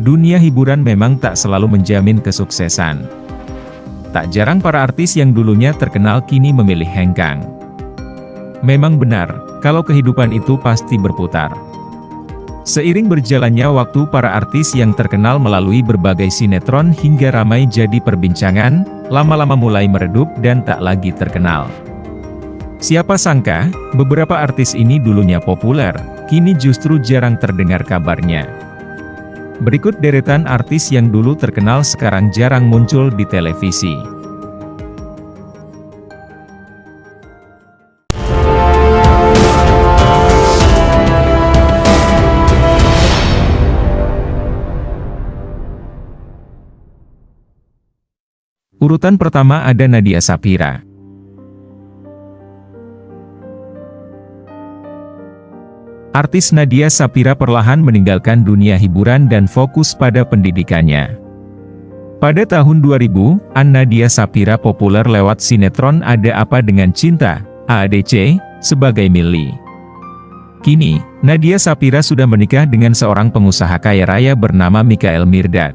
dunia hiburan memang tak selalu menjamin kesuksesan. Tak jarang para artis yang dulunya terkenal kini memilih hengkang. Memang benar, kalau kehidupan itu pasti berputar. Seiring berjalannya waktu, para artis yang terkenal melalui berbagai sinetron hingga ramai jadi perbincangan, lama-lama mulai meredup dan tak lagi terkenal. Siapa sangka, beberapa artis ini dulunya populer, kini justru jarang terdengar kabarnya. Berikut deretan artis yang dulu terkenal sekarang jarang muncul di televisi. Urutan pertama ada Nadia Saphira. Artis Nadia Saphira perlahan meninggalkan dunia hiburan dan fokus pada pendidikannya. Pada tahun 2000, Nadia Saphira populer lewat sinetron Ada Apa Dengan Cinta, AADC, sebagai Milly. Kini, Nadia Saphira sudah menikah dengan seorang pengusaha kaya raya bernama Mikhail Mirdad.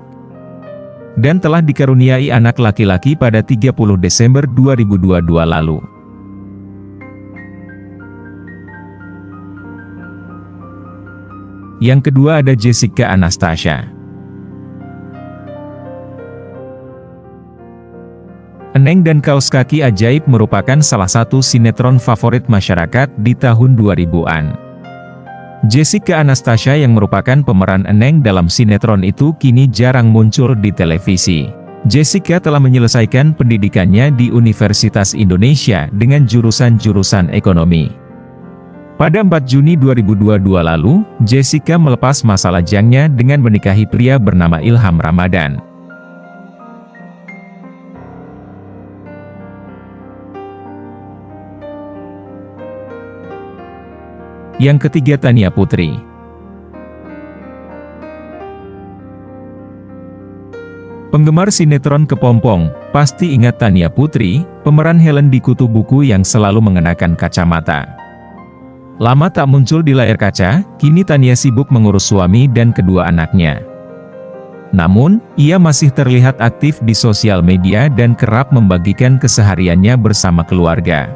Dan telah dikaruniai anak laki-laki pada 30 Desember 2022 lalu. Yang kedua ada Jessica Anastasia. Eneng dan Kaos Kaki Ajaib merupakan salah satu sinetron favorit masyarakat di tahun 2000-an. Jessica Anastasia yang merupakan pemeran Eneng dalam sinetron itu kini jarang muncul di televisi. Jessica telah menyelesaikan pendidikannya di Universitas Indonesia dengan jurusan ekonomi. Pada 4 Juni 2022 lalu, Jessica melepas masa lajangnya dengan menikahi pria bernama Ilham Ramadan. Yang ketiga Tania Putri. Penggemar sinetron Kepompong pasti ingat Tania Putri, pemeran Helen di Kutu Buku yang selalu mengenakan kacamata. Lama tak muncul di layar kaca, kini Tania sibuk mengurus suami dan kedua anaknya. Namun, ia masih terlihat aktif di sosial media dan kerap membagikan kesehariannya bersama keluarga.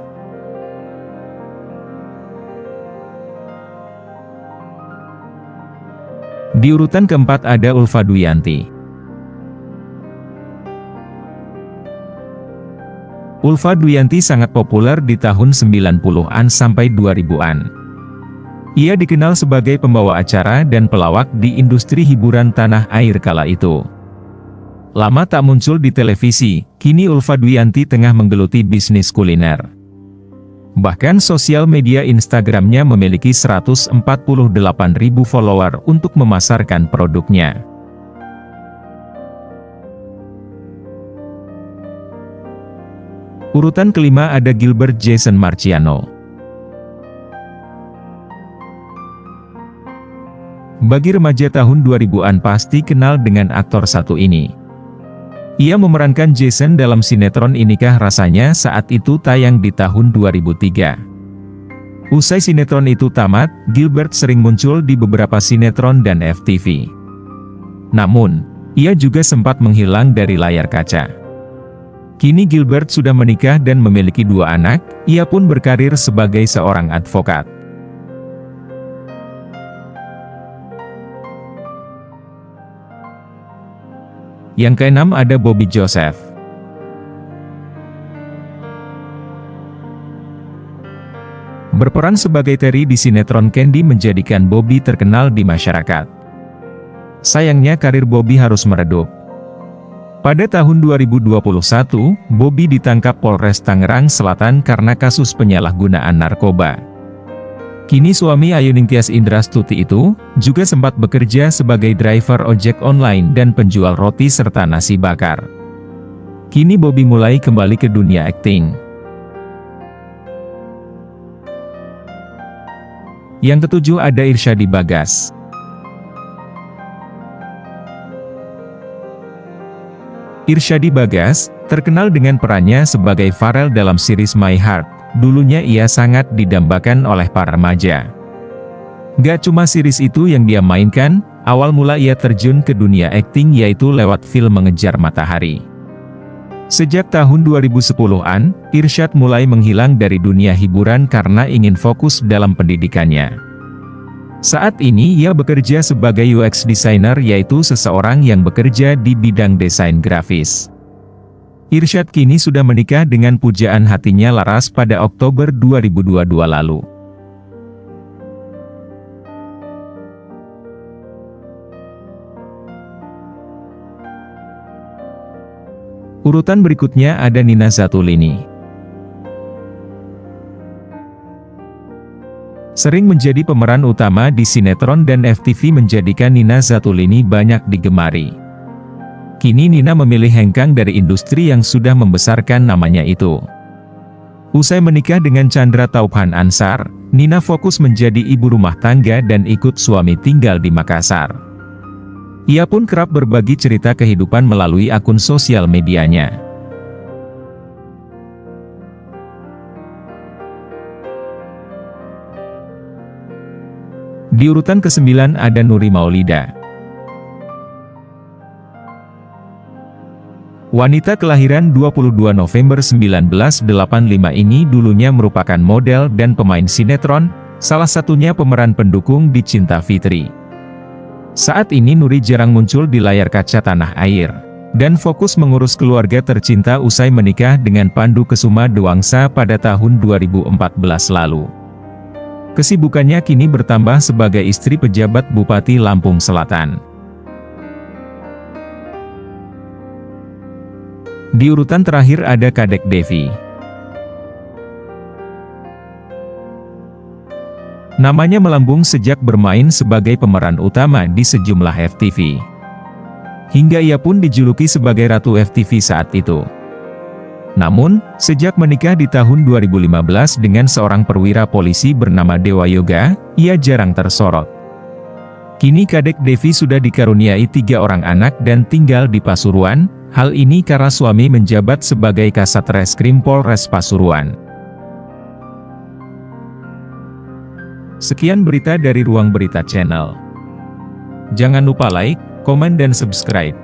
Di urutan keempat ada Ulfa Duyanti. Ulfa Duyanti sangat populer di tahun 90-an sampai 2000-an. Ia dikenal sebagai pembawa acara dan pelawak di industri hiburan tanah air kala itu. Lama tak muncul di televisi, kini Ulfa Duyanti tengah menggeluti bisnis kuliner. Bahkan sosial media Instagramnya memiliki 148.000 follower untuk memasarkan produknya. Urutan kelima ada Gilbert Jason Marciano. Bagi remaja tahun 2000-an pasti kenal dengan aktor satu ini. Ia memerankan Jason dalam sinetron Inikah Rasanya saat itu tayang di tahun 2003. Usai sinetron itu tamat, Gilbert sering muncul di beberapa sinetron dan FTV. Namun, ia juga sempat menghilang dari layar kaca. Kini Gilbert sudah menikah dan memiliki 2 anak, ia pun berkarir sebagai seorang advokat. Yang keenam ada Bobby Joseph. Berperan sebagai Terry di sinetron Candy menjadikan Bobby terkenal di masyarakat. Sayangnya karir Bobby harus meredup. Pada tahun 2021, Bobby ditangkap Polres Tangerang Selatan karena kasus penyalahgunaan narkoba. Kini suami Ayu Ningtyas Indrastuti itu, juga sempat bekerja sebagai driver ojek online dan penjual roti serta nasi bakar. Kini Bobby mulai kembali ke dunia akting. Yang ketujuh ada Irsyadi Bagas. Irsyadi Bagas, terkenal dengan perannya sebagai Farel dalam series My Heart. Dulunya ia sangat didambakan oleh para remaja. Gak cuma series itu yang dia mainkan, Awal mula ia terjun ke dunia akting yaitu lewat film Mengejar Matahari. Sejak tahun 2010-an, Irsyad mulai menghilang dari dunia hiburan karena ingin fokus dalam pendidikannya. Saat ini ia bekerja sebagai UX designer, yaitu seseorang yang bekerja di bidang desain grafis. Irsyad kini sudah menikah dengan pujaan hatinya Laras pada Oktober 2022 lalu. Urutan berikutnya ada Nina Zatulini. Sering menjadi pemeran utama di sinetron dan FTV menjadikan Nina Zatulini banyak digemari. Kini Nina memilih hengkang dari industri yang sudah membesarkan namanya itu. Usai menikah dengan Chandra Taufan Ansar, Nina fokus menjadi ibu rumah tangga dan ikut suami tinggal di Makassar. Ia pun kerap berbagi cerita kehidupan melalui akun sosial medianya. Di urutan ke-9 ada Nuri Maulida. Wanita kelahiran 22 November 1985 ini dulunya merupakan model dan pemain sinetron, salah satunya pemeran pendukung di Cinta Fitri. Saat ini Nuri jarang muncul di layar kaca tanah air, dan fokus mengurus keluarga tercinta usai menikah dengan Pandu Kesuma Dewangsa pada tahun 2014 lalu. Kesibukannya kini bertambah sebagai istri pejabat Bupati Lampung Selatan. Di urutan terakhir ada Kadek Devi. Namanya melambung sejak bermain sebagai pemeran utama di sejumlah FTV. Hingga ia pun dijuluki sebagai Ratu FTV saat itu. Namun, sejak menikah di tahun 2015 dengan seorang perwira polisi bernama Dewa Yoga, ia jarang tersorot. Kini Kadek Devi sudah dikaruniai 3 orang anak dan tinggal di Pasuruan, hal ini karena suami menjabat sebagai Kasat Reskrim Polres Pasuruan. Sekian berita dari Ruang Berita Channel. Jangan lupa like, komen dan subscribe.